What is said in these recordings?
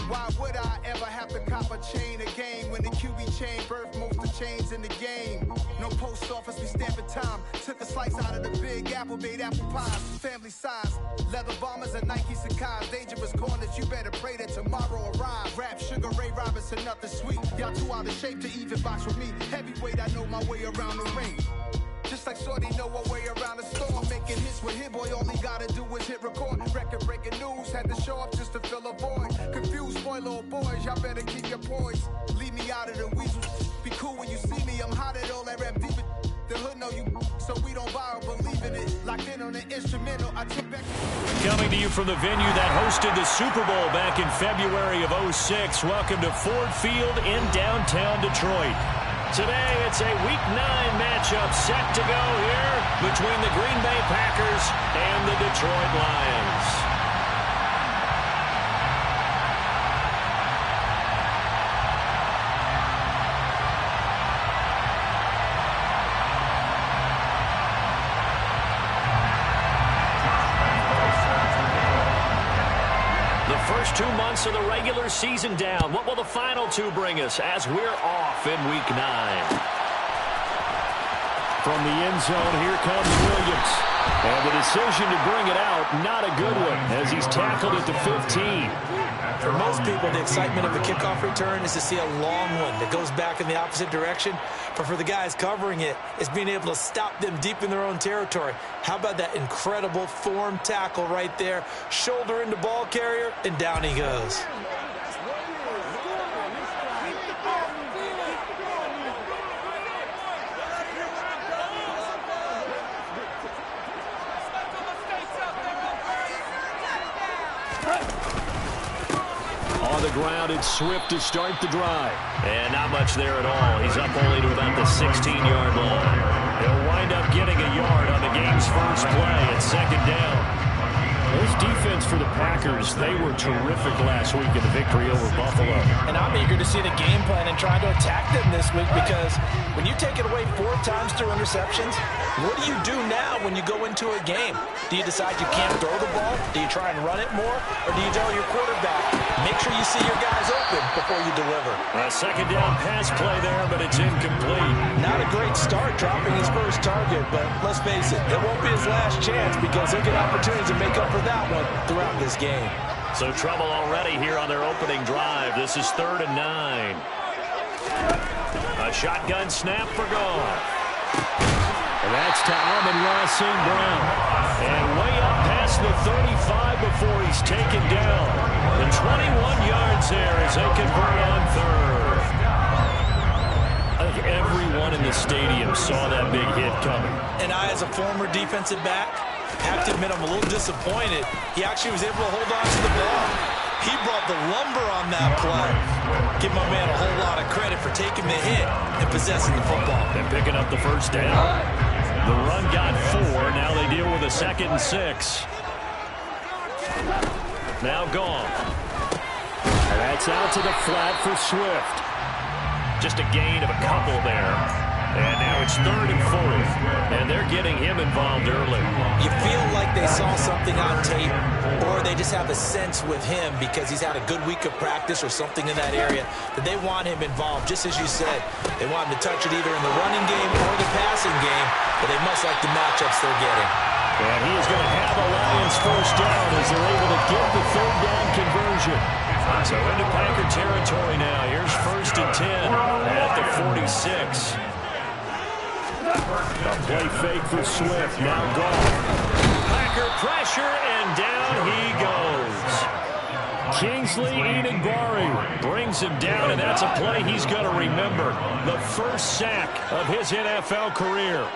Why would I ever have to cop a chain a game when the QB chain birthed most of chains in the game? No post office, we stamping time. Took a slice out of the big apple, made apple pies. Family size, leather bombers and Nike Sacai's. Dangerous corners, you better pray that tomorrow arrives. Rap, Sugar Ray Robinson, nothing sweet. Y'all too out of shape to even box with me. Heavyweight, I know my way around the ring. Just like Shorty know her way around the storm. Making hits with Hit Boy, all he gotta do is hit record. Record breaking news, had to show up just to fill a void. Confused boy, little boys, y'all better keep your poise. Leave me out of the weasels. Be cool when you see me, I'm hot at all that rap deep. The hood know you, so we don't borrow, believe in it. Locked in on the instrumental, I took back. Coming to you from the venue that hosted the Super Bowl back in February of '06. Welcome to Ford Field in downtown Detroit. Today, it's a Week 9 matchup set to go here between the Green Bay Packers and the Detroit Lions. First 2 months of the regular season down. What will the final two bring us as we're off in Week 9? From the end zone, here comes Williams. And the decision to bring it out, not a good one, as he's tackled at the 15. For most people, the excitement of the kickoff return is to see a long one that goes back in the opposite direction. But for the guys covering it, it's being able to stop them deep in their own territory. How about that incredible form tackle right there? Shoulder into ball carrier, and down he goes. On the ground, it's Swift to start the drive. And not much there at all. He's up only to about the 16-yard line. He'll wind up getting a yard on the game's first play at second down. This defense for the Packers, they were terrific last week in the victory over Buffalo. And I'm eager to see the game plan and try to attack them this week, because when you take it away 4 times through interceptions, what do you do now when you go into a game? Do you decide you can't throw the ball? Do you try and run it more? Or do you tell your quarterback, make sure you see your guys open before you deliver? A second down pass play there, but it's incomplete. Not a great start dropping his first target, but let's face it, it won't be his last chance, because he'll get opportunities to make up for that one throughout this game. So trouble already here on their opening drive. This is 3rd and 9. A shotgun snap for Goff. And that's to Amon-Ra St. Brown. And way up past the 35 before he's taken down. And 21 yards there as they convert on 3rd. I think everyone in the stadium saw that big hit coming. And I, as a former defensive back, have to admit I'm a little disappointed. He actually was able to hold on to the ball. He brought the lumber on that play. Give my man a whole lot of credit for taking the hit and possessing the football. And picking up the first down. The run got 4. Now they deal with a 2nd and 6. Now Goff. And that's out to the flat for Swift. Just a gain of a couple there. And now it's 3rd and 4th. And they're getting him involved early. You feel like they saw something on tape, or they just have a sense with him because he's had a good week of practice or something in that area that they want him involved. Just as you said, they want him to touch it either in the running game or the passing game, but they must like the matchups they're getting. And he is going to have a Lions first down as they're able to get the 3rd down conversion. So into Packer territory now. Here's 1st and 10 at the 46. A play fake for Swift. Now Goff. Packer pressure, and down he goes. Kingsley Enagbare brings him down, and that's a play he's going to remember. The first sack of his NFL career.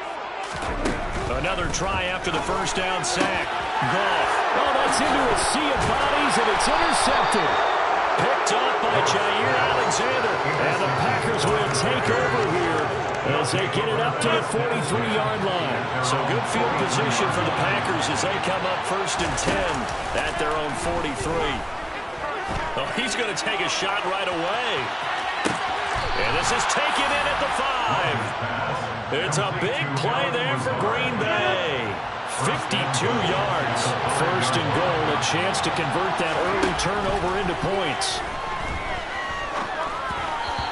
Another try after the first down sack. Goff. Oh, that's into a sea of bodies, and it's intercepted. Picked up by Jair Alexander. And the Packers will take over here as they get it up to the 43-yard line. So good field position for the Packers as they come up 1st and 10 at their own 43. Oh, he's going to take a shot right away. And this is taken in at the 5. It's a big play there for Green Bay. 52 yards. 1st and goal, a chance to convert that early turnover into points.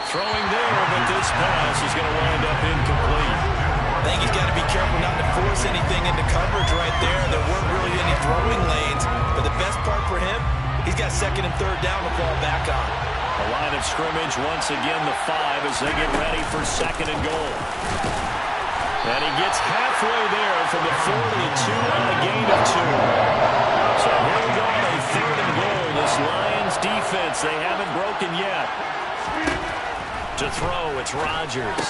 Throwing there, but this pass is going to wind up incomplete. I think he's got to be careful not to force anything into coverage right there. There weren't really any throwing lanes, but the best part for him, he's got second and third down to fall back on. The line of scrimmage, once again, the 5 as they get ready for second and goal. And he gets halfway there from the 4 to the 2 on a gain of 2. So here we go on a third and goal. This Lions defense, they haven't broken yet. To throw, it's Rodgers.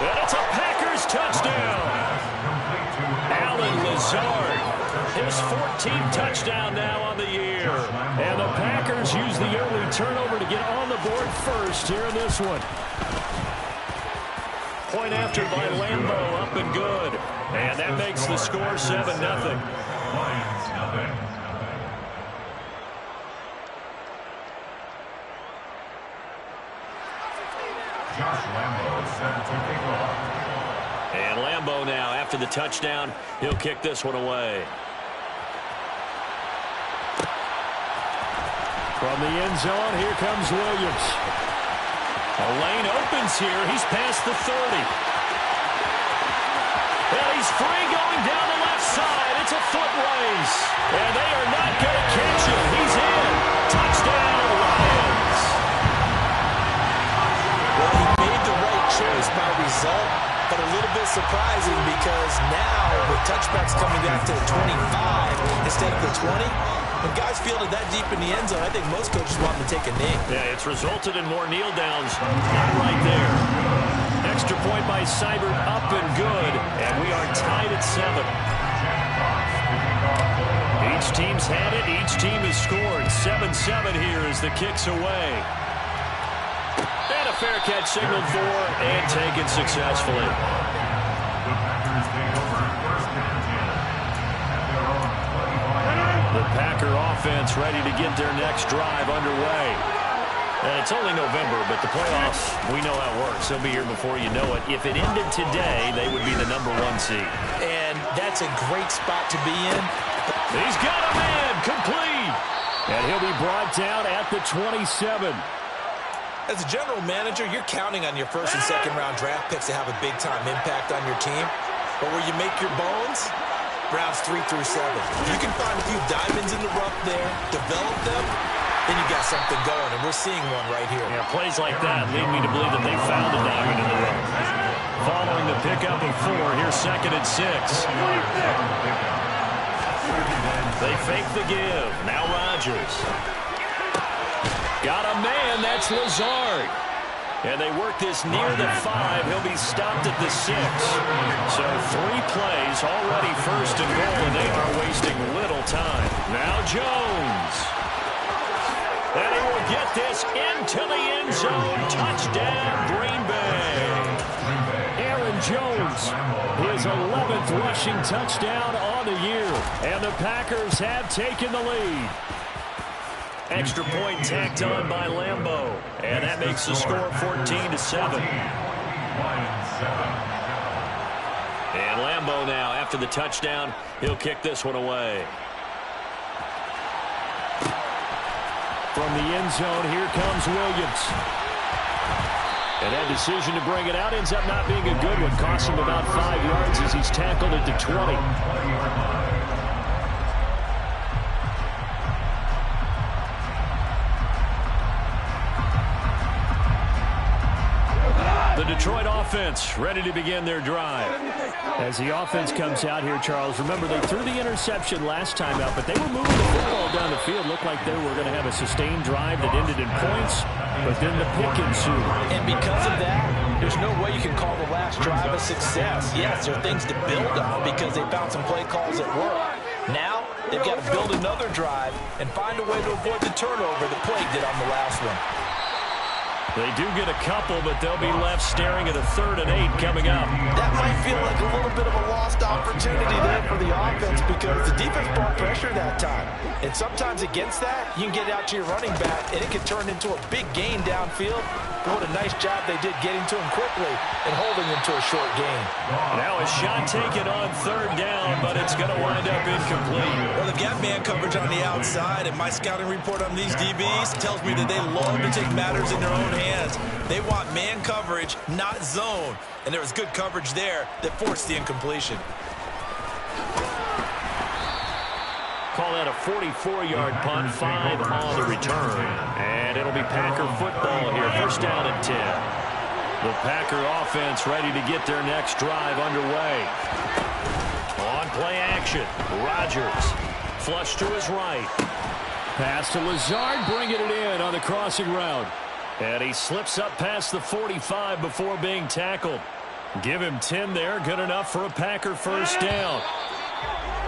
And it's a Packers touchdown. Allen Lazard, his 14th touchdown now on the year. And the Packers use the early turnover to get on the board first here in this one. Point after by Lambeau, up and good. And that makes the score 7-0. And Lambeau now, after the touchdown, he'll kick this one away. From the end zone, here comes Williams. A lane opens here. He's past the 30. And he's free going down the left side. It's a foot race. And they are not going to catch him. He's in. Touchdown, Lions. Well, he made the right choice by result, but a little bit surprising because now with touchbacks coming back to the 25 instead of the 20, when guys fielded that deep in the end zone, I think most coaches want them to take a knee. Yeah, it's resulted in more kneel downs. Not right there. Extra point by Seibert, up and good. And we are tied at 7. Each team's had it. Each team has scored. 7-7 here as the kick's away. And a fair catch signaled for and taken successfully. The Packer offense ready to get their next drive underway. And it's only November, but the playoffs, we know how it works. They'll be here before you know it. If it ended today, they would be the #1 seed. And that's a great spot to be in. He's got a man, complete. And he'll be brought down at the 27. As a general manager, you're counting on your first and second round draft picks to have a big-time impact on your team. But where you make your bones, rounds 3 through 7. If you can find a few diamonds in the rough there, develop them, then you got something going, and we're seeing one right here. Yeah, plays like that lead me to believe that they found a diamond in the rough. Following the pickup of 4, here's second and 6. They fake the give. Now Rodgers. Got a man, that's Lazard. And they work this near the 5. He'll be stopped at the 6. So 3 plays, already first and goal, and they are wasting little time. Now Jones. And he will get this into the end zone. Touchdown, Green Bay. Aaron Jones, his 11th rushing touchdown on the year. And the Packers have taken the lead. Extra point tacked on by Lambeau. And that makes the score 14-7. And Lambeau now, after the touchdown, he'll kick this one away. From the end zone, here comes Williams. And that decision to bring it out ends up not being a good one. Costs him about 5 yards as he's tackled at the 20. The Detroit offense ready to begin their drive. As the offense comes out here, Charles, remember they threw the interception last time out, but they were moving the football down the field. Looked like they were going to have a sustained drive that ended in points, but then the pick ensued. And because of that, there's no way you can call the last drive a success. Yes, there are things to build on because they found some play calls that work. Now, they've got to build another drive and find a way to avoid the turnover that plagued it on the last one. They do get a couple, but they'll be left staring at a 3rd and 8 coming up. That might feel like a little bit of a lost opportunity there for the offense because the defense brought pressure that time. And sometimes against that, you can get out to your running back, and it can turn into a big gain downfield. But what a nice job they did getting to him quickly and holding him to a short gain. Now a shot taken on 3rd down, but it's going to wind up incomplete. Well, they've got man coverage on the outside, and my scouting report on these DBs tells me that they love to take matters in their own hands. They want man coverage, not zone. And there was good coverage there that forced the incompletion. Call that a 44-yard punt, 5 on the return. And it'll be Packer football here. First down and 10. The Packer offense ready to get their next drive underway. On play action, Rodgers. Flush to his right. Pass to Lazard, bringing it in on the crossing route. And he slips up past the 45 before being tackled. Give him 10 there, good enough for a Packer first down.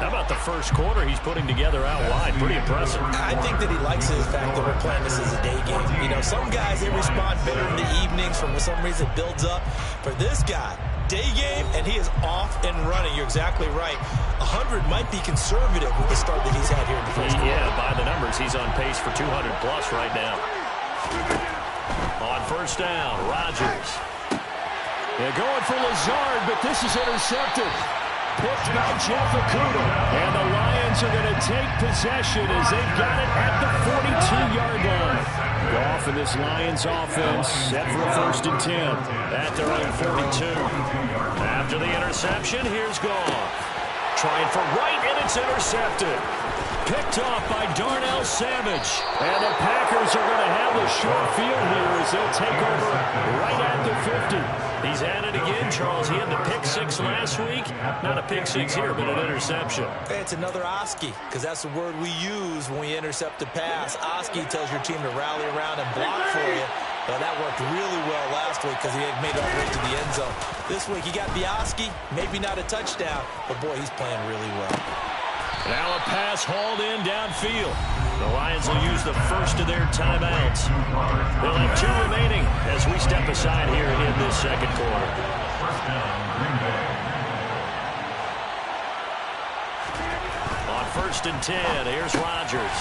How about the first quarter he's putting together out wide? Pretty impressive. I think that he likes the fact that we're playing this as a day game. You know, some guys, they respond better in the evenings. For some reason, it builds up. For this guy, day game, and he is off and running. You're exactly right. 100 might be conservative with the start that he's had here in the first quarter. Yeah, by the numbers, he's on pace for 200-plus right now. On first down, Rodgers. They're going for Lazard, but this is intercepted. Picked by Jeff Okudah. And the Lions are going to take possession as they've got it at the 42-yard line. Goff and this Lions offense set for a first and 10 at their own 42. After the interception, here's Goff. Trying for right, and it's intercepted. Picked off by Darnell Savage. And the Packers are going to have the short field here as they'll take over right at the 50. He's at it again, Charles. He had the pick 6 last week. Not a pick 6 here, but an interception. It's another Oski, because that's the word we use when we intercept a pass. Oski tells your team to rally around and block for you. Well, that worked really well last week because he had made it all the way to the end zone. This week, he got the Oski, maybe not a touchdown, but boy, he's playing really well. Now a pass hauled in downfield. The Lions will use the first of their timeouts. They'll have 2 remaining as we step aside here in this second quarter. On first and 10, here's Rodgers.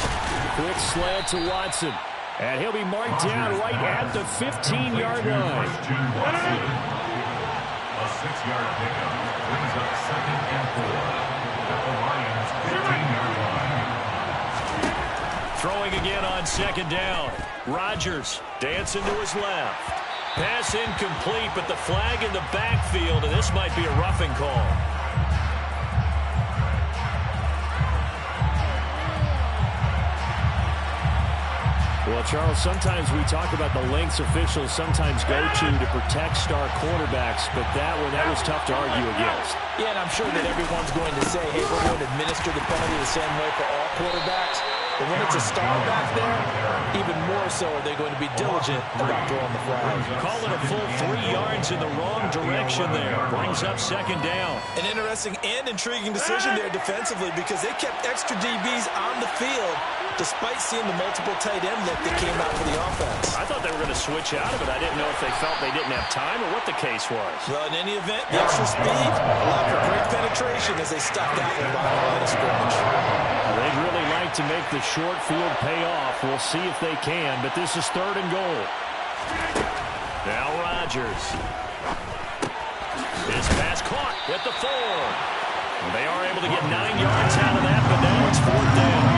Quick slant to Watson. And he'll be marked down right at the 15-yard line. A 6-yard pickup brings up second and 4. The Lions 15-yard line. Throwing again on second down. Rodgers dancing to his left. Pass incomplete, but the flag in the backfield, and this might be a roughing call. Well, Charles, sometimes we talk about the lengths officials sometimes go to protect star quarterbacks, but that was tough to argue against. Yeah, and I'm sure that everyone's going to say, hey, we're going to administer the penalty the same way for all quarterbacks. But when it's a star back there, even more so are they going to be diligent about throwing the flag. Call it a full 3 yards in the wrong direction there. Brings up second down. An interesting and intriguing decision there defensively because they kept extra DBs on the field despite seeing the multiple tight end look that came out for the offense. I thought they were going to switch out of it. I didn't know if they felt they didn't have time or what the case was. Well, in any event, the extra speed allowed for great penetration as they stuck that one behind the line of scrimmage. They'd really like to make the short field pay off. We'll see if they can, but this is third and goal. Now Rodgers. His pass caught at the 4. They are able to get 9 yards out of that, but now it's fourth down.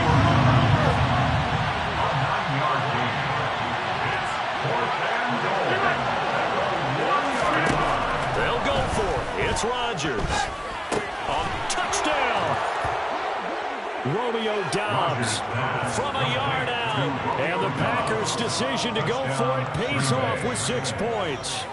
They'll go for it. It's Rodgers. Touchdown! Romeo Doubs from a yard out. And the Packers' decision to go for it pays off with 6 points.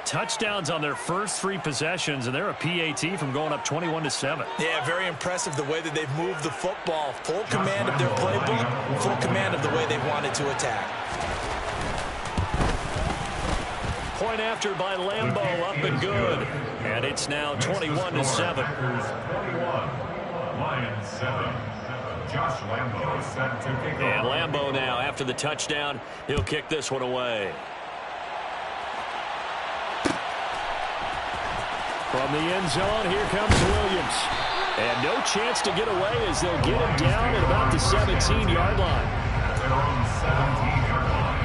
Touchdowns on their first 3 possessions, and they're a PAT from going up 21-7. Yeah, very impressive the way that they've moved the football. Full command of their playbook, full command of the way they've wanted to attack. Point after by Lambo, up and good. And it's now 21-7. Lions 7. Josh Lambo set to kick off. And Lambo now, after the touchdown, he'll kick this one away. From the end zone, here comes Williams. And no chance to get away as they'll get him down at about the 17-yard line. At their own 17-yard line.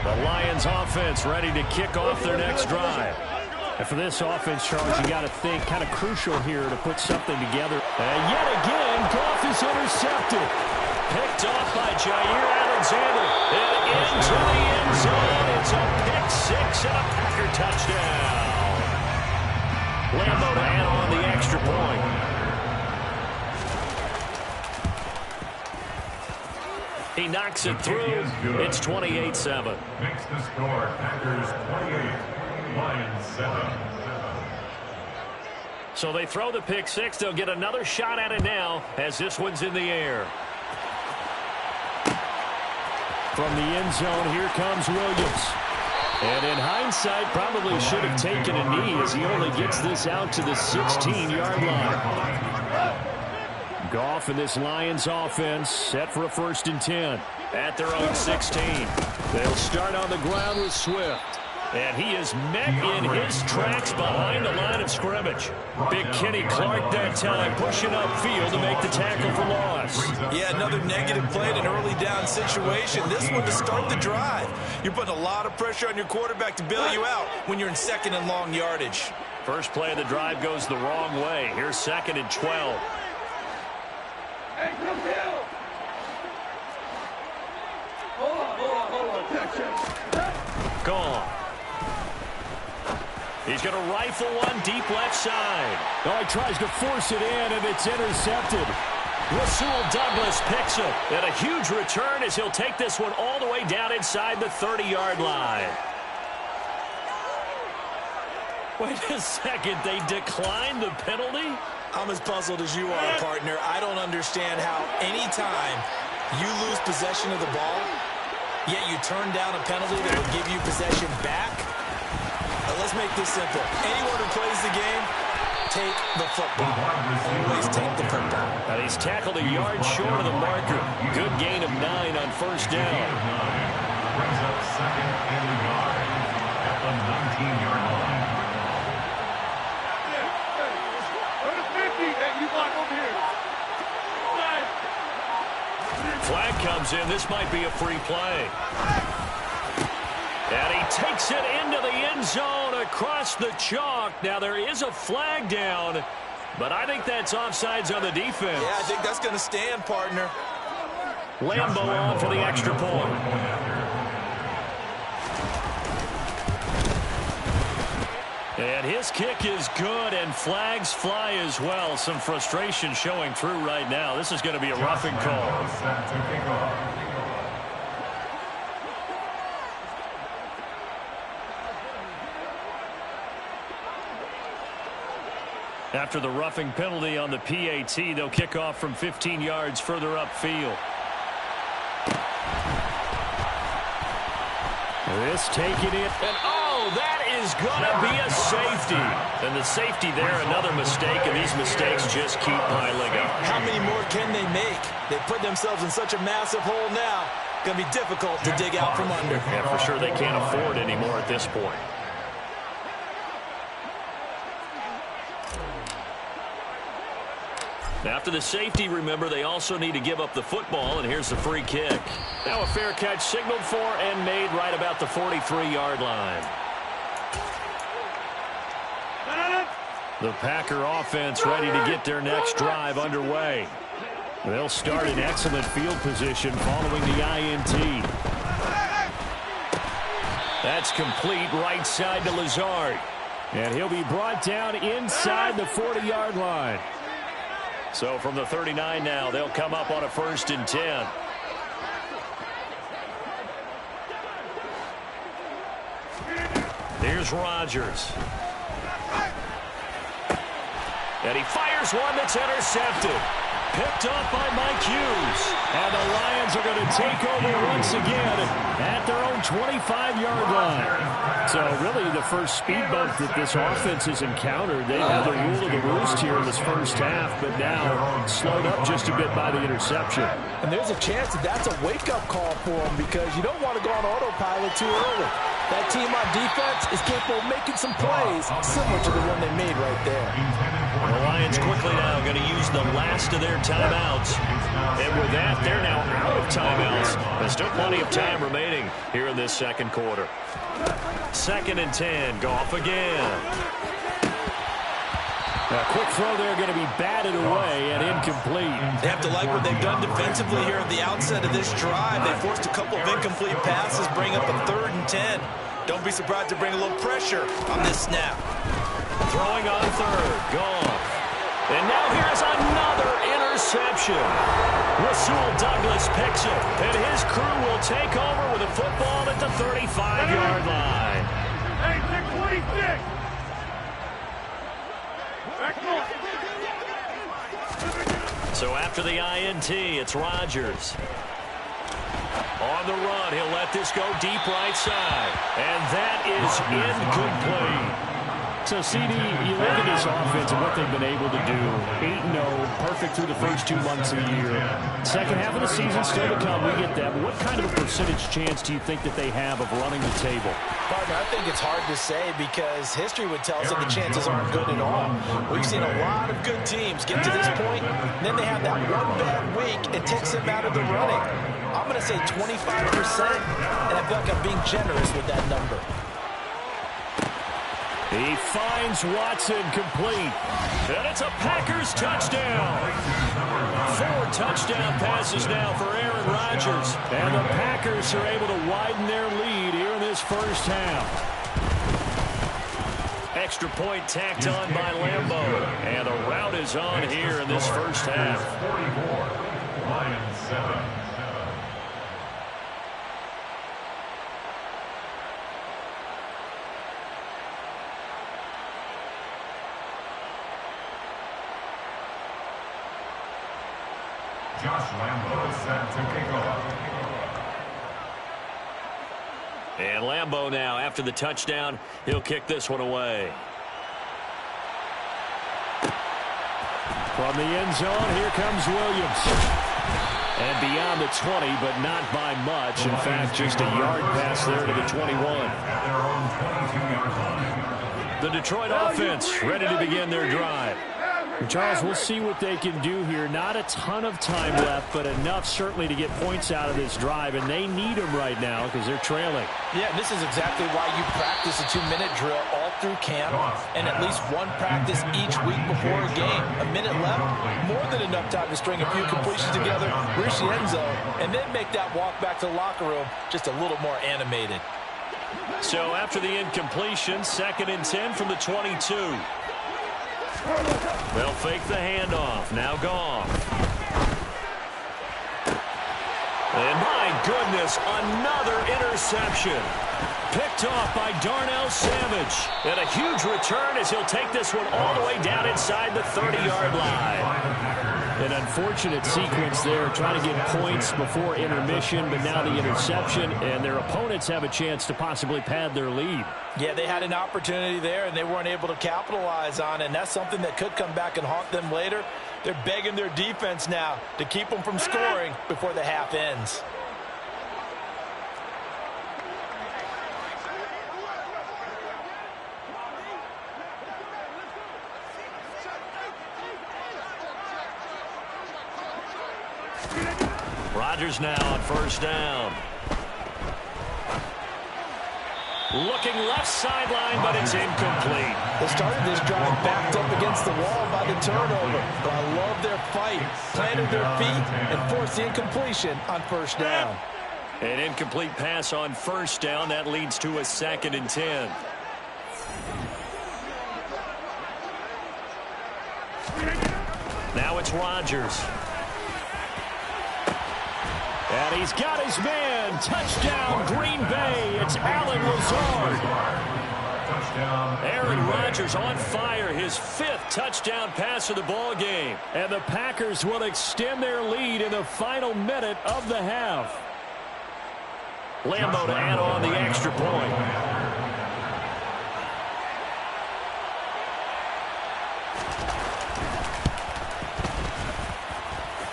The Lions offense ready to kick off their next drive. And for this offense, Charles, you got to think kind of crucial here to put something together. And yet again, Goff is intercepted. Picked off by Jair Alexander. And into the end zone. It's a pick six and a Packer touchdown. Lambeau to add on the extra point. He knocks it through. It's 28-7. Makes the score Packers 28, Lions 7. So they throw the pick six. They'll get another shot at it now as this one's in the air. From the end zone, here comes Williams. And in hindsight, probably should have taken a knee as he only gets this out to the 16-yard line. Goff and this Lions offense set for a 1st and 10 at their own 16. They'll start on the ground with Swift. And he is met in his tracks behind the line of scrimmage. Big Kenny Clark that time pushing upfield to make the tackle for loss. Yeah, another negative play in an early down situation. This one to start the drive. You're putting a lot of pressure on your quarterback to bail you out when you're in 2nd and long yardage. First play of the drive goes the wrong way. Here's 2nd and 12. Hey, come here. Hold on. Gone. He's going to rifle one deep left side. Oh, he tries to force it in, and it's intercepted. Rasul Douglas picks it. And a huge return as he'll take this one all the way down inside the 30-yard line. Wait a second. They declined the penalty? I'm as puzzled as you are, partner. I don't understand how any time you lose possession of the ball, yet you turn down a penalty that will give you possession back. Let's make this simple. Anyone who plays the game, take the football. Always take the football. And he's tackled a yard short of the marker. Good gain of 9 on 1st down. Brings up 2nd and yard at the 19-yard line. Flag comes in. This might be a free play. And he takes it into the end zone across the chalk. Now, there is a flag down, but I think that's offsides on the defense. Yeah, I think that's going to stand, partner. Lambeau on for the extra point. And his kick is good, and flags fly as well. Some frustration showing through right now. This is going to be a roughing call. Set to kick off. After the roughing penalty on the PAT, they'll kick off from 15 yards further upfield. This taking it, and oh, that is going to be a safety. And the safety there, another mistake, and these mistakes just keep piling up. How many more can they make? They put themselves in such a massive hole now. Going to be difficult to dig out from under. Yeah, for sure they can't afford anymore at this point. After the safety, remember, they also need to give up the football, and here's the free kick. Now a fair catch signaled for and made right about the 43-yard line. The Packer offense ready to get their next drive underway. They'll start in excellent field position following the INT. That's complete right side to Lazard. And he'll be brought down inside the 40-yard line. So from the 39 now, they'll come up on a 1st and 10. Here's Rodgers. And he fires one that's intercepted. Picked off by Mike Hughes. And the Lions are going to take over once again at their own 25-yard line. So really the first speed bump that this offense has encountered. They had the rule of the roost here in this first half, but now slowed up just a bit by the interception. And there's a chance that that's a wake-up call for them because you don't want to go on autopilot too early. That team on defense is capable of making some plays similar to the one they made right there. The Lions quickly now going to use the last of their timeouts. And with that, they're now out of timeouts. There's still plenty of time remaining here in this second quarter. 2nd and 10. Goff again. A quick throw there going to be batted away and incomplete. They have to like what they've done defensively here at the outset of this drive. They forced a couple of incomplete passes, bring up a 3rd and 10. Don't be surprised to bring a little pressure on this snap. Throwing on 3rd. Goff. And now here's another interception. Rasul Douglas picks it, and his crew will take over with a football at the 35-yard line. Hey, 626! So after the INT, it's Rodgers. On the run, he'll let this go deep right side. And that is incomplete. So, CD, you look at this offense and what they've been able to do. 8-0, perfect through the first 2 months of the year. Second half of the season still to come. We get that. But what kind of a percentage chance do you think that they have of running the table? Partner, I think it's hard to say because history would tell us that the chances aren't good at all. We've seen a lot of good teams get to this point, and then they have that one bad week. It takes them out of the running. I'm going to say 25%, and I feel like I'm being generous with that number. He finds Watson complete. And it's a Packers touchdown. 4 touchdown passes now for Aaron Rodgers. And the Packers are able to widen their lead here in this first half. Extra point tacked on by Lambeau. And the route is on here in this first half. 44, Lions 7. Josh Lambeau set to kick off. And Lambeau now, after the touchdown, he'll kick this one away. From the end zone, here comes Williams. And beyond the 20, but not by much. In fact, just a yard pass there to the 21. At their own 22-yard line. The Detroit offense ready to begin their drive. And Charles, we'll see what they can do here. Not a ton of time left, but enough certainly to get points out of this drive, and they need them right now because they're trailing. Yeah, this is exactly why you practice a 2-minute drill all through camp and at least one practice each week before a game. A minute left, more than enough time to string a few completions together, reach the end zone, and then make that walk back to the locker room just a little more animated. So after the incompletion, 2nd and 10 from the 22. They'll fake the handoff. Now Goff. And my goodness, another interception. Picked off by Darnell Savage. And a huge return as he'll take this one all the way down inside the 30-yard line. An unfortunate sequence there, trying to get points before intermission, but now the interception, and their opponents have a chance to possibly pad their lead. Yeah, they had an opportunity there, and they weren't able to capitalize on it, and that's something that could come back and haunt them later. They're begging their defense now to keep them from scoring before the half ends. Rodgers now on 1st down. Looking left sideline, but it's incomplete. They started this drive backed up against the wall by the turnover, but I love their fight. Planted their feet and forced the incompletion on 1st down. An incomplete pass on 1st down. That leads to a 2nd and 10. Now it's Rodgers. And he's got his man. Touchdown, Green Bay. It's Allen Lazard. Aaron Rodgers on fire. His 5th touchdown pass of the ball game. And the Packers will extend their lead in the final minute of the half. Lambeau to add on the extra point.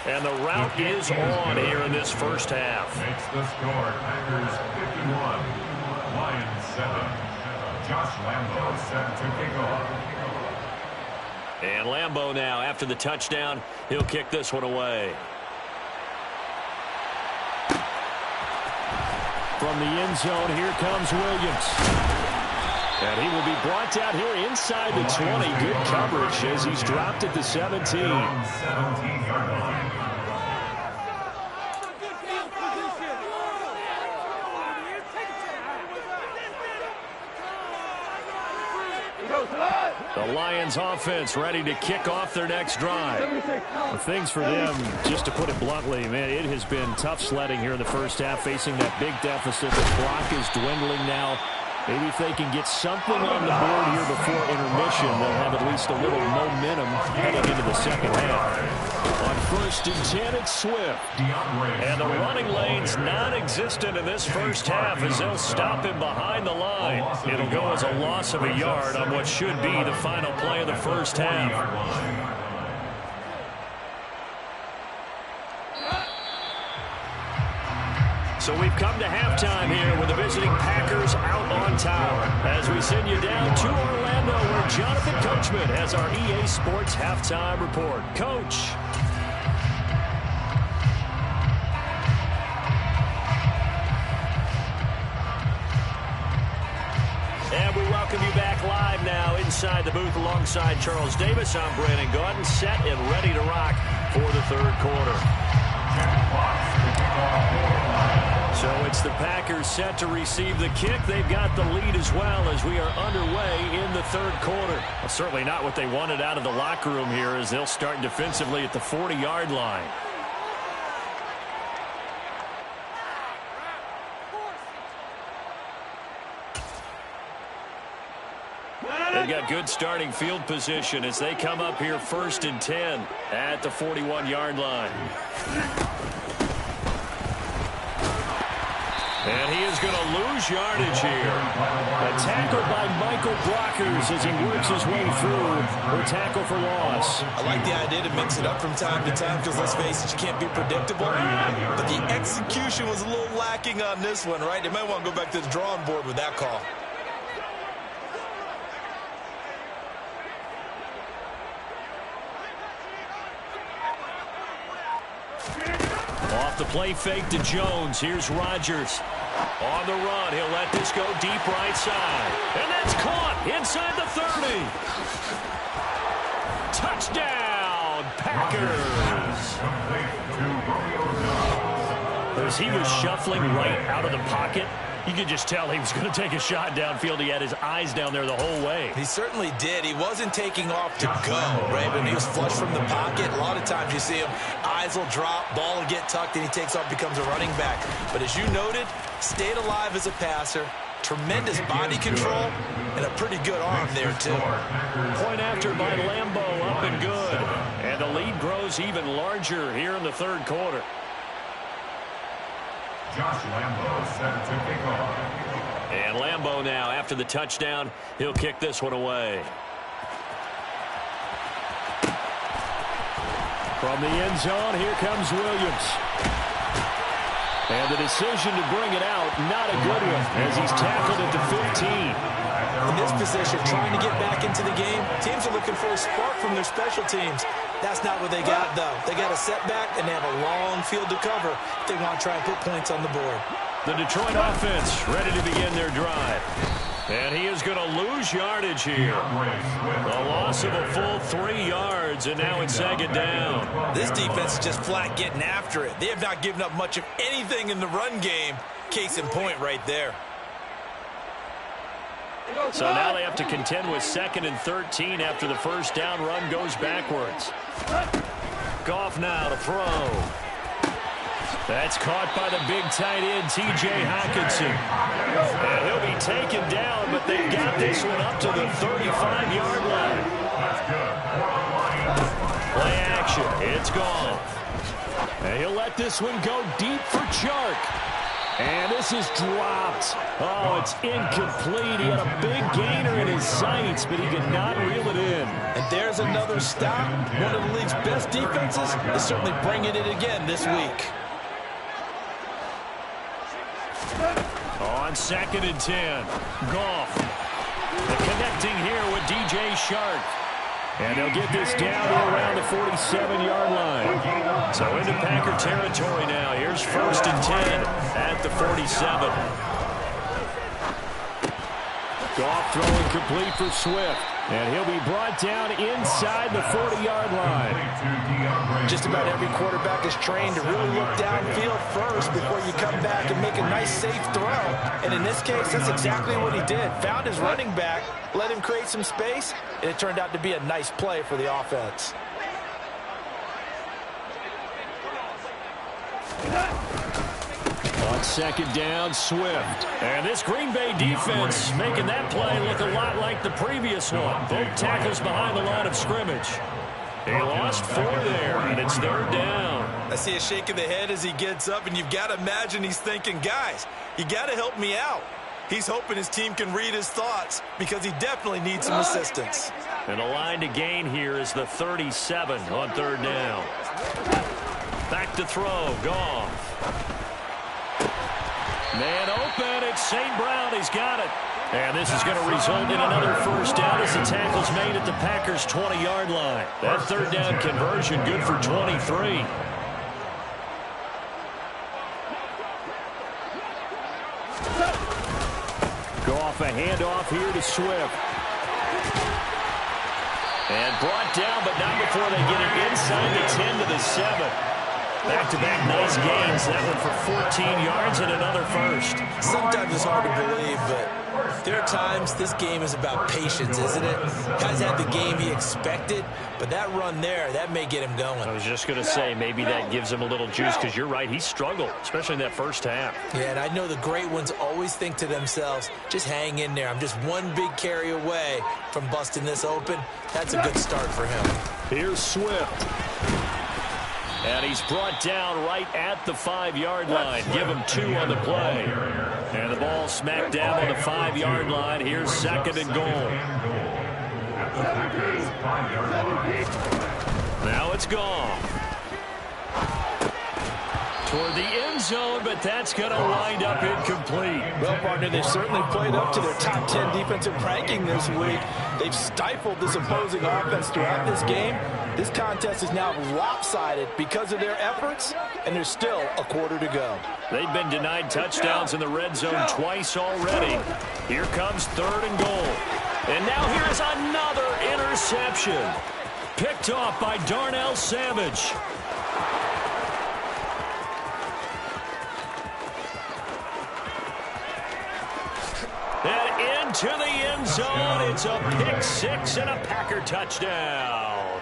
And the route is on here in this first half. Makes the score Packers 51, Lions 7. Josh Lambeau set to kick off. And Lambeau now, after the touchdown, he'll kick this one away. From the end zone, here comes Williams. And he will be brought down here inside the 20. Good coverage as he's dropped at the 17. 17-yard line. The Lions offense ready to kick off their next drive. Well, things for them, just to put it bluntly, man, it has been tough sledding here in the first half, facing that big deficit. The clock is dwindling now. Maybe if they can get something on the board here before intermission, they'll have at least a little momentum heading into the second half. On 1st and 10, it's Swift. And the running lane's non-existent in this first half as they'll stop him behind the line. It'll go as a loss of a yard on what should be the final play of the first half. So we've come to halftime here with the visiting Packers out on top. As we send you down to Orlando where Jonathan Coachman has our EA Sports halftime report. Coach. And we welcome you back live now inside the booth alongside Charles Davis. I'm Brandon Gaudin, set and ready to rock for the third quarter. So it's the Packers set to receive the kick. They've got the lead as well as we are underway in the third quarter. Well, certainly not what they wanted out of the locker room here as they'll start defensively at the 40-yard line. They've got good starting field position as they come up here 1st and 10 at the 41-yard line. And he is going to lose yardage here. A tackle by Michael Brockers as he works his way through the tackle for loss. I like the idea to mix it up from time to time because, let's face it, you can't be predictable. But the execution was a little lacking on this one, right? They might want to go back to the drawing board with that call. Off the play fake to Jones. Here's Rodgers. On the run, he'll let this go deep right side. And that's caught inside the 30. Touchdown, Packers. As he was shuffling right out of the pocket, you could just tell he was going to take a shot downfield. He had his eyes down there the whole way. He certainly did. He wasn't taking off to go, right? But he was flush from the pocket. A lot of times you see him, eyes will drop, ball will get tucked, and he takes off, becomes a running back. But as you noted, stayed alive as a passer, tremendous body control, and a pretty good arm there, too. Point after by Lambeau, up and good. And the lead grows even larger here in the third quarter. Josh Lambeau set to kick off. And Lambeau now, after the touchdown, he'll kick this one away. From the end zone, here comes Williams. And the decision to bring it out, not a good one, as he's tackled at the 15. In this position, trying to get back into the game, teams are looking for a spark from their special teams. That's not what they got, though. They got a setback, and they have a long field to cover if they want to try and put points on the board. The Detroit offense ready to begin their drive. And he is going to lose yardage here. A loss of a full 3 yards, and now it's second down. This defense is just flat getting after it. They have not given up much of anything in the run game. Case in point right there. So now they have to contend with 2nd and 13 after the first down run goes backwards. Goff now to throw. That's caught by the big tight end, T.J. Hockenson. And he'll be taken down, but they've got this one up to the 35-yard line. Play action. It's gone. And he'll let this one go deep for Chark. And this is dropped. Oh, it's incomplete. He had a big gainer in his sights, but he could not reel it in. And there's another stop. One of the league's best defenses is certainly bringing it again this week. On 2nd and 10, Goff. The connecting here with DJ Shark. And they'll get this down to around the 47-yard line. So into Packer territory now. Here's 1st and 10 at the 47. Goff throwing complete for Swift. And he'll be brought down inside the 40-yard line. Just about every quarterback is trained to really look downfield first before you come back and make a nice, safe throw. And in this case, that's exactly what he did. Found his running back, let him create some space, and it turned out to be a nice play for the offense. On 2nd down, Swift. And this Green Bay defense making that play look a lot like the previous one. Both tackles behind the line of scrimmage. He lost 4 there, and it's 3rd down. I see a shake of the head as he gets up, and you've got to imagine he's thinking, guys, you got to help me out. He's hoping his team can read his thoughts because he definitely needs some assistance. And the line to gain here is the 37 on 3rd down. Back to throw, Goff. Man open, it's St. Brown, he's got it. And this is going to result in another 1st down as the tackle's made at the Packers' 20-yard line. That 3rd down conversion good for 23. Goff a handoff here to Swift. And brought down, but not before they get it inside the 10 to the 7. Back-to-back nice gains. That one for 14 yards and another 1st. Sometimes it's hard to believe, but there are times this game is about patience, isn't it? Guys had the game he expected, but that run there, that may get him going. I was just going to say, maybe that gives him a little juice, because you're right, he struggled, especially in that 1st half. Yeah, and I know the great ones always think to themselves, just hang in there. I'm just one big carry away from busting this open. That's a good start for him. Here's Swift. And he's brought down right at the 5-yard line. Give him 2 on the play. And the ball smacked down on the 5-yard line. Here's 2nd and goal. Now it's gone. Toward the end zone, but that's going to wind up incomplete. Well, partner, they certainly played up to their top 10 defensive ranking this week. They've stifled this opposing offense throughout this game. This contest is now lopsided because of their efforts, and there's still a quarter to go. They've been denied touchdowns in the red zone twice already. Here comes 3rd and goal. And now here's another interception. Picked off by Darnell Savage. And into the end zone. It's a pick-6 and a Packer touchdown.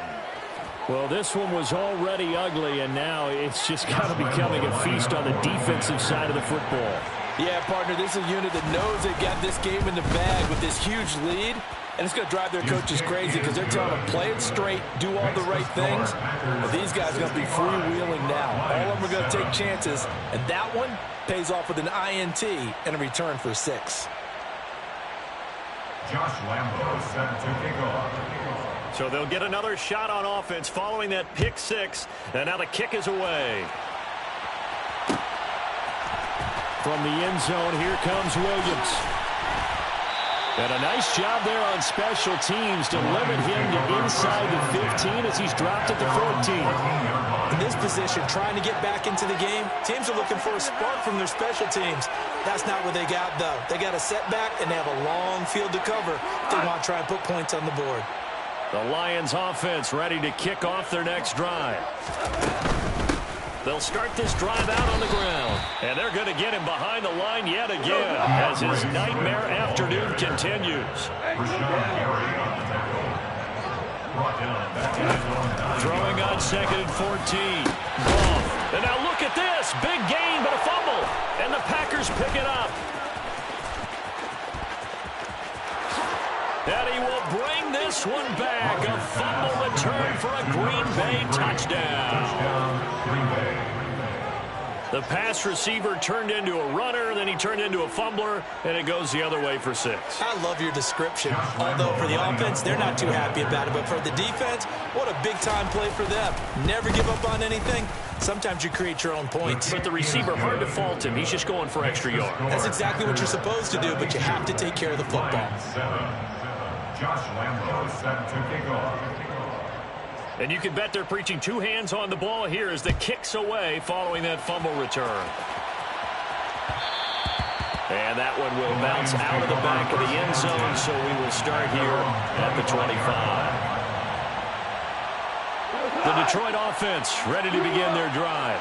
Well, this one was already ugly, and now it's just kind of becoming a feast on the defensive side of the football. Yeah, partner, this is a unit that knows they've got this game in the bag with this huge lead, and it's going to drive their coaches crazy because they're telling them, play it straight, do all the right things. But these guys are going to be freewheeling now. All of them are going to take chances, and that one pays off with an INT and a return for 6. Josh Lambo set to kick off. So they'll get another shot on offense following that pick-6, and now the kick is away. From the end zone, here comes Williams. And a nice job there on special teams to limit him to inside the 15 as he's dropped at the 14. In this position, trying to get back into the game, teams are looking for a spark from their special teams. That's not what they got, though. They got a setback, and they have a long field to cover if they want to try and put points on the board. The Lions offense ready to kick off their next drive. They'll start this drive out on the ground. And they're going to get him behind the line yet again as his nightmare afternoon continues. Throwing on 2nd and 14. Goff. And now look at this. Big gain, but a fumble. And the Packers pick it up. And he will bring this one back. A fumble return for a Green Bay touchdown. The pass receiver turned into a runner, then he turned into a fumbler, and it goes the other way for 6. I love your description. Although for the offense, they're not too happy about it. But for the defense, what a big-time play for them. Never give up on anything. Sometimes you create your own points. But the receiver, hard to fault him. He's just going for extra yards. That's exactly what you're supposed to do, but you have to take care of the football. Josh Lambo set to kick off. And you can bet they're preaching two hands on the ball here as the kick's away following that fumble return. And that one will bounce out of the back of the end zone, so we will start here at the 25. The Detroit offense ready to begin their drive.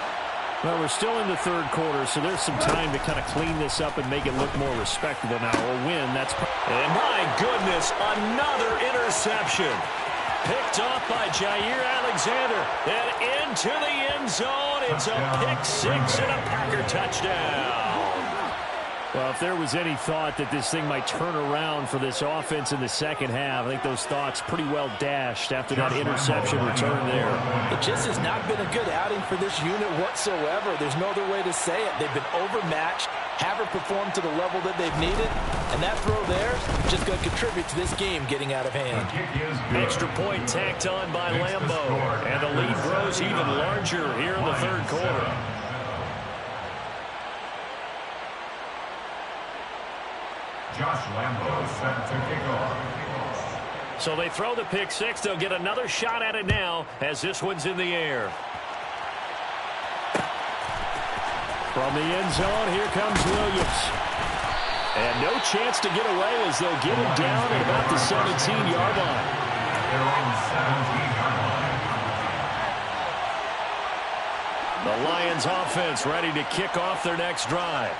Well, we're still in the third quarter, so there's some time to kind of clean this up and make it look more respectable now. A win, that's... And my goodness, another interception. Picked off by Jair Alexander. And into the end zone. It's a pick six and a Packer touchdown. Well, if there was any thought that this thing might turn around for this offense in the second half, I think those thoughts pretty well dashed after that interception return there. It just has not been a good outing for this unit whatsoever. There's no other way to say it. They've been overmatched, haven't performed to the level that they've needed, and that throw there is just going to contribute to this game getting out of hand. Extra point tacked on by Lambo, and the lead grows even larger here in the third quarter. Josh Lambo set to kick off. So they throw the pick six. They'll get another shot at it now as this one's in the air. From the end zone, here comes Williams. And no chance to get away as they'll get him down at about the 17-yard line. They're on the 17-yard line. The Lions offense ready to kick off their next drive.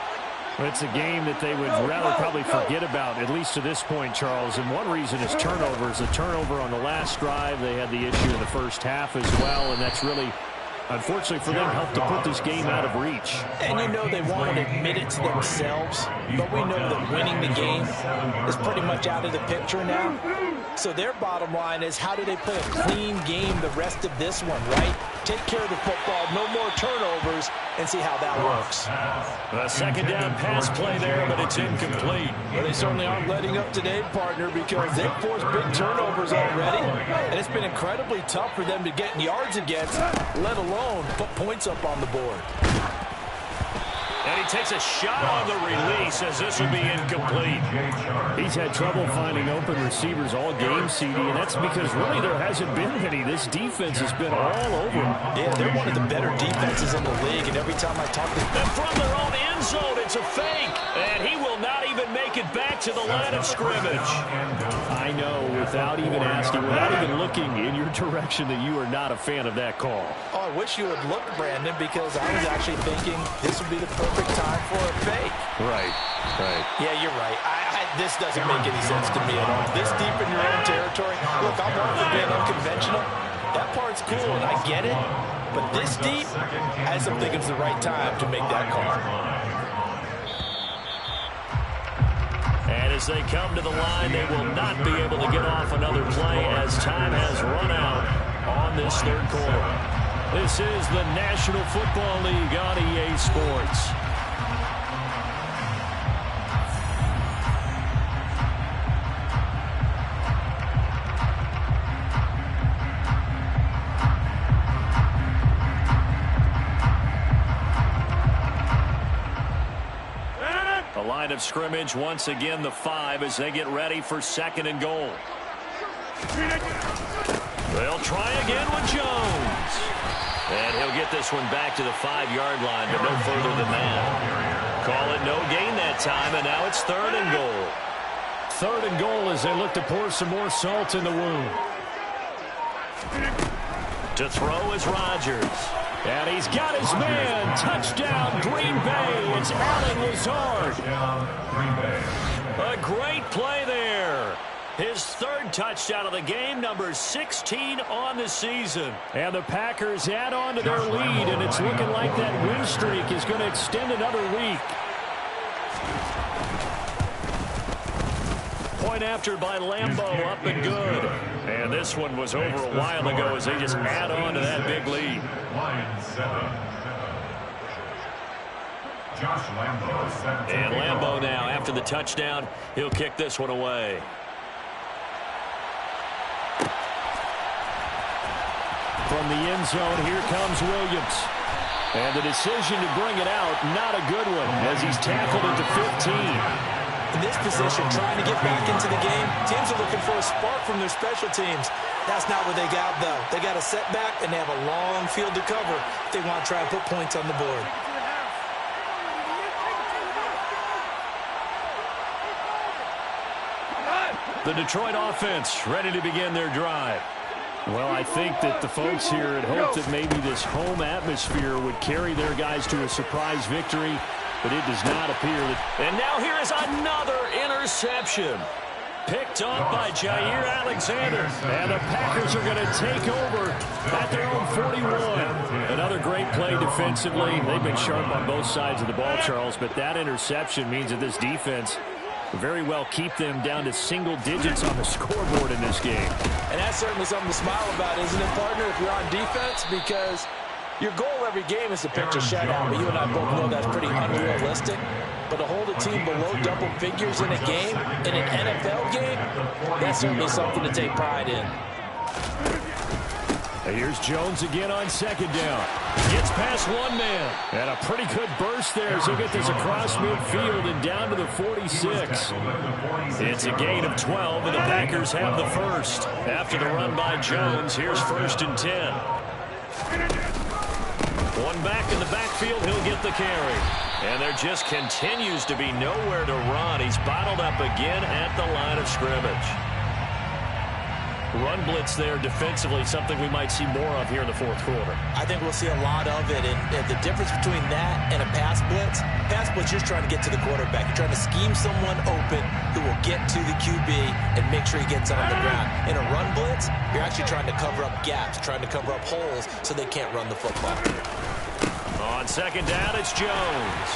It's a game that they would rather probably forget about, at least to this point, Charles. And one reason is turnovers. A turnover on the last drive. They had the issue in the first half as well, and that's really, unfortunately for them, helped to put this game out of reach. And you know they won't admit it to themselves, but we know that winning the game is pretty much out of the picture now. So their bottom line is, how do they play a clean game the rest of this one, right? Take care of the football, no more turnovers, and see how that works. A second down pass play there, but it's incomplete. Well, they certainly aren't letting up today, partner, because they've forced big turnovers already, and it's been incredibly tough for them to get yards against, let alone put points up on the board. And he takes a shot on the release as this will be incomplete. He's had trouble finding open receivers all game, CD, and that's because really there hasn't been any. This defense has been all over him. Yeah, they're one of the better defenses in the league, and every time I talk to them... And from their own end zone, it's a fake. And he will not even make it back to the line of scrimmage. I know, without even asking, without even looking in your direction, that you are not a fan of that call. Oh, I wish you would look, Brandon, because I was actually thinking this would be the perfect time for a fake. Right. Yeah, you're right. This doesn't make any sense to me at all. This deep in your own territory. Look, I'm all for being unconventional. That part's cool, and I get it. But this deep, I just don't think it's the right time to make that call. And as they come to the line, they will not be able to get off another play as time has run out on this third quarter. This is the National Football League on EA Sports. The line of scrimmage, once again, the 5 as they get ready for second and goal. They'll try again with Jones. And he'll get this one back to the 5-yard line, but no further than that. Call it no gain that time, and now it's third and goal. Third and goal as they look to pour some more salt in the wound. To throw is Rodgers. And he's got his man. Touchdown, Green Bay. It's Allen Lazard. A great play there. His third touchdown of the game, number 16 on the season. And the Packers add on to their lead, and it's looking like that win streak is going to extend another week. Point after by Lambo, up and good. And this one was over a while ago as they just add on to that big lead. Lions 7. Josh Lambo set to And kick Lambo off. now, after the touchdown, he'll kick this one away. From the end zone, here comes Williams. And the decision to bring it out, not a good one, as he's tackled into 15. In this position, trying to get back into the game, teams are looking for a spark from their special teams. That's not what they got, though. They got a setback, and they have a long field to cover if they want to try and put points on the board. The Detroit offense ready to begin their drive. Well, I think that the folks here had hoped that maybe this home atmosphere would carry their guys to a surprise victory, but it does not appear that. And now here is another interception. Picked off by Jair Alexander. And the Packers are going to take over at their own 41. Another great play defensively. They've been sharp on both sides of the ball, Charles, but that interception means that this defense very well keep them down to single digits on the scoreboard in this game. And that's certainly something to smile about, isn't it, partner, if you're on defense? Because your goal every game is to pitch a shutout, but you and I both know that's pretty unrealistic. But to hold a team below double figures in a game, in an NFL game, that's certainly something to take pride in. And here's Jones again on second down. Gets past one man. And a pretty good burst there as he'll get this across midfield and down to the 46. It's a gain of 12, and the Packers have the first. After the run by Jones, here's 1st and 10. One back in the backfield, he'll get the carry. And there just continues to be nowhere to run. He's bottled up again at the line of scrimmage. Run blitz there defensively, something we might see more of here in the fourth quarter. I think we'll see a lot of it, and the difference between that and a pass blitz, you're just trying to get to the quarterback. You're trying to scheme someone open who will get to the QB and make sure he gets on the ground. In a run blitz, you're actually trying to cover up gaps, trying to cover up holes so they can't run the football. On second down, it's Jones.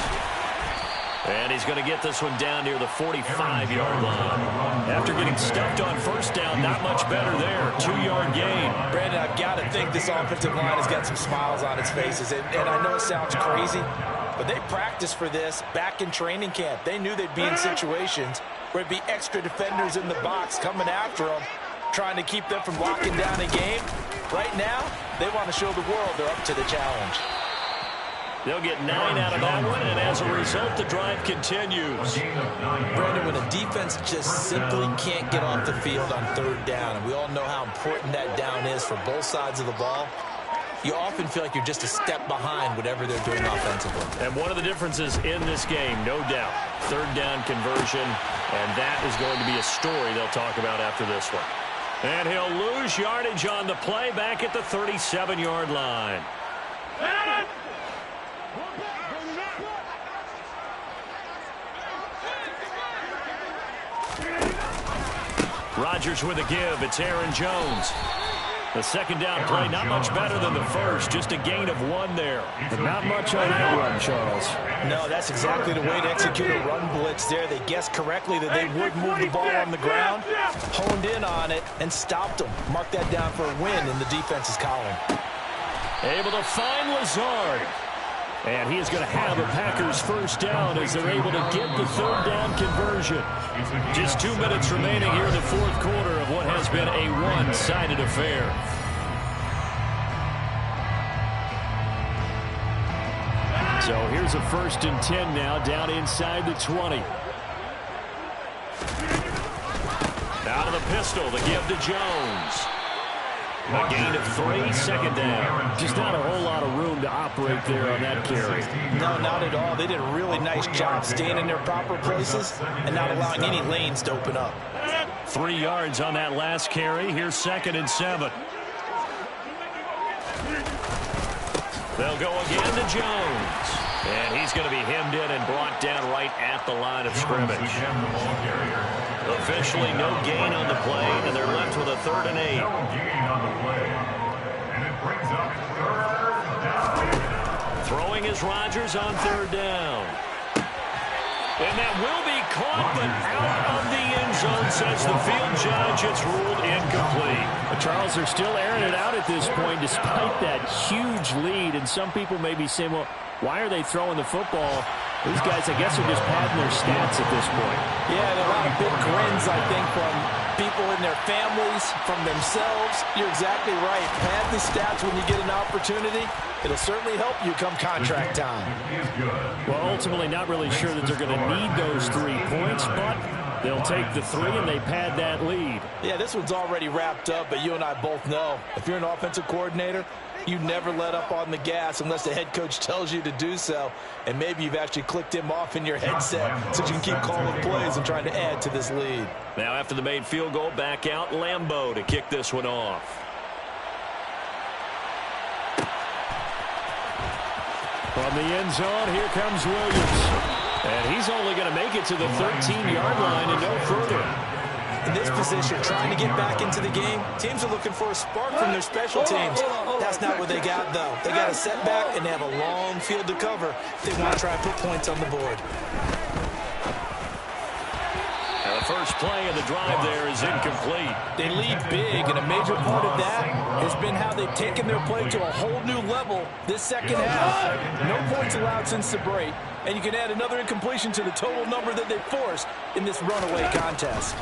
And he's going to get this one down near the 45-yard line. After getting stuffed on first down, not much better there. 2-yard gain. Brandon, I've got to think this offensive line has got some smiles on its faces. And I know it sounds crazy, but they practiced for this back in training camp. They knew they'd be in situations where it'd be extra defenders in the box coming after them, trying to keep them from locking down a game. Right now, they want to show the world they're up to the challenge. They'll get 9 out of that one, and as a result, the drive continues. Brandon, when a defense just simply can't get off the field on third down, and we all know how important that down is for both sides of the ball, you often feel like you're just a step behind whatever they're doing offensively. And one of the differences in this game, no doubt, third down conversion, and that is going to be a story they'll talk about after this one. And he'll lose yardage on the play back at the 37-yard line. Rodgers with a give. It's Aaron Jones. The second down play, not much better than the first. Just a gain of 1 there. But not much on that run, Charles. No, that's exactly the way to execute a run blitz there. They guessed correctly that they would move the ball on the ground, honed in on it, and stopped them. Mark that down for a win in the defense's column. Able to find Lazard. And he is going to have the Packers first down as they're able to get the third down conversion. Just 2 minutes remaining here in the fourth quarter of what has been a one-sided affair. So here's a 1st and 10 now down inside the 20. Out of the pistol, the give to Jones. A gain of 3, second down. Just not a whole lot of room to operate there on that carry. No, not at all. They did a really nice job staying in their proper places and not allowing any lanes to open up. 3 yards on that last carry. Here's 2nd and 7. They'll go again to Jones. And he's going to be hemmed in and brought down right at the line of scrimmage. Officially no gain on the play, and they're left with a 3rd and 8. No gain on the play. And it brings up 3rd down. Throwing is Rodgers on 3rd down. And that will be caught, but out of the end zone, says the field judge. It's ruled incomplete. But Charles, they're still airing it out at this point despite that huge lead. And some people may be saying, well, why are they throwing the football? These guys, I guess, are just padding their stats at this point. Yeah, there are a lot of big grins, I think, from people in their families, from themselves. You're exactly right. Pad the stats when you get an opportunity. It'll certainly help you come contract time. Well, ultimately, not really sure that they're going to need those 3 points, but they'll take the 3 and they pad that lead. Yeah, this one's already wrapped up, but you and I both know if you're an offensive coordinator, you never let up on the gas unless the head coach tells you to do so. And maybe you've actually clicked him off in your headset so you can keep calling plays and trying to add to this lead. Now after the made field goal, back out Lambeau to kick this one off. From the end zone, here comes Williams. And he's only going to make it to the 13-yard line and no further. In this position, trying to get back into the game, teams are looking for a spark from their special teams. That's not what they got, though. They got a setback, and they have a long field to cover if they want to try and put points on the board. Now the first play of the drive there is incomplete. They lead big, and a major part of that has been how they've taken their play to a whole new level this second half. No points allowed since the break, and you can add another incompletion to the total number that they forced in this runaway contest.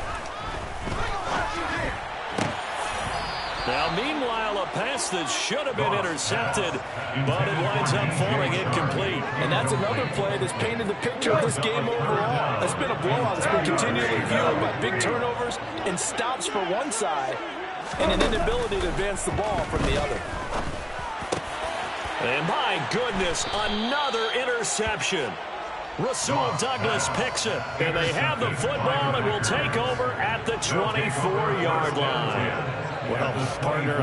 Now, meanwhile, a pass that should have been intercepted, but it winds up falling incomplete. And that's another play that's painted the picture of this game overall. It's been a blowout. It's been continually fueled by big turnovers and stops for one side and an inability to advance the ball from the other. And my goodness, another interception. Rasul Douglas picks it, and they have the football and will take over at the 24-yard line. Well, partner,